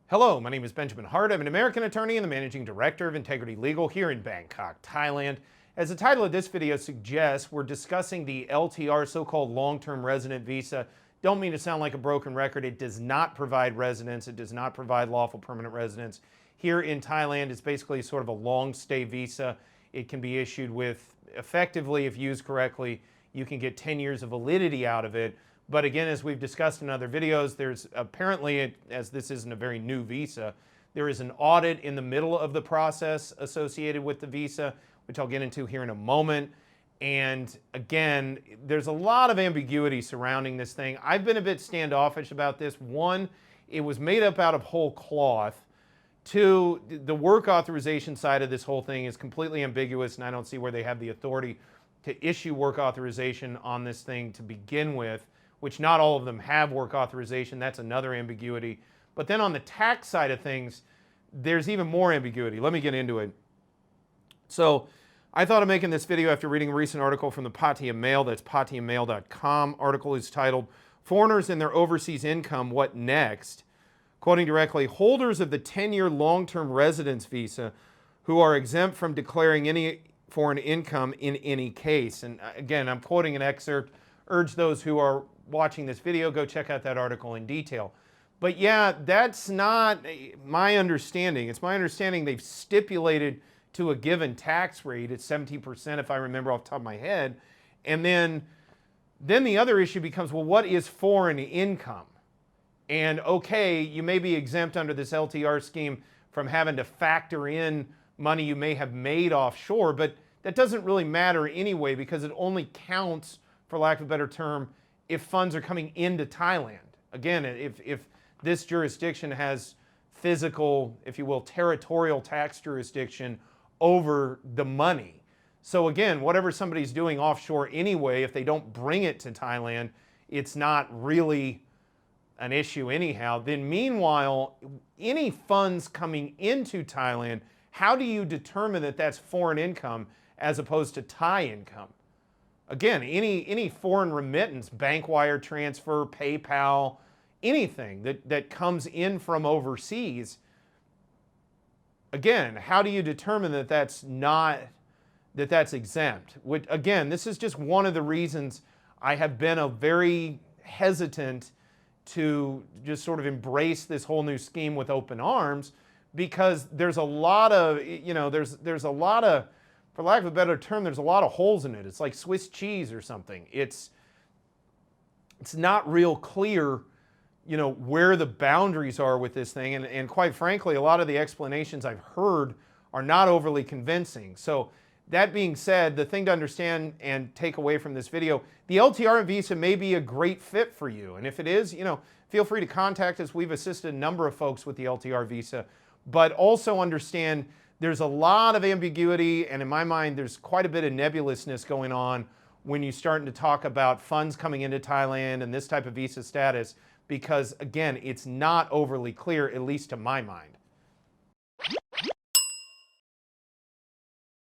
Hello, my name is Benjamin Hart. I'm an American attorney and the Managing Director of Integrity Legal here in Bangkok, Thailand. As the title of this video suggests, we're discussing the LTR, so-called long-term resident visa. Don't mean to sound like a broken record. It does not provide residence. It does not provide lawful permanent residence. Here in Thailand, it's basically sort of a long stay visa. It can be issued with, effectively, if used correctly, you can get 10 years of validity out of it. But again, as we've discussed in other videos, there's apparently, as this isn't a very new visa, there is an audit in the middle of the process associated with the visa, which I'll get into here in a moment. And again, there's a lot of ambiguity surrounding this thing. I've been a bit standoffish about this. One, it was made up out of whole cloth. Two, the work authorization side of this whole thing is completely ambiguous, and I don't see where they have the authority to issue work authorization on this thing to begin with, which not all of them have work authorization. That's another ambiguity. But then on the tax side of things, there's even more ambiguity. Let me get into it. So I thought of making this video after reading a recent article from the Pattaya Mail. That's pattayamail.com. Article is titled, "Foreigners and Their Overseas Income, What Next?" Quoting directly, holders of the 10-year long-term residence visa who are exempt from declaring any foreign income in any case. And again, I'm quoting an excerpt. Urge those who are watching this video, go check out that article in detail. But yeah, that's not my understanding. It's my understanding they've stipulated to a given tax rate. It's 17% if I remember off the top of my head. And then the other issue becomes, well, what is foreign income? And okay, you may be exempt under this LTR scheme from having to factor in money you may have made offshore, but that doesn't really matter anyway because it only counts, for lack of a better term, if funds are coming into Thailand. Again, if this jurisdiction has physical, if you will, territorial tax jurisdiction over the money. So again, whatever somebody's doing offshore anyway, if they don't bring it to Thailand, it's not really an issue anyhow. Then meanwhile, any funds coming into Thailand, how do you determine that that's foreign income as opposed to Thai income? Again, any foreign remittance, bank wire transfer, PayPal, anything that comes in from overseas, again, how do you determine that that's exempt? Again, this is just one of the reasons I have been a very hesitant to just sort of embrace this whole new scheme with open arms, because there's a lot of, there's a lot of, for lack of a better term, there's a lot of holes in it. It's like Swiss cheese or something. It's not real clear, where the boundaries are with this thing. And quite frankly, a lot of the explanations I've heard are not overly convincing. So that being said, the thing to understand and take away from this video, the LTR visa may be a great fit for you. And if it is, feel free to contact us. We've assisted a number of folks with the LTR visa, but also understand there's a lot of ambiguity, and in my mind, there's quite a bit of nebulousness going on when you're starting to talk about funds coming into Thailand and this type of visa status, because again, it's not overly clear, at least to my mind.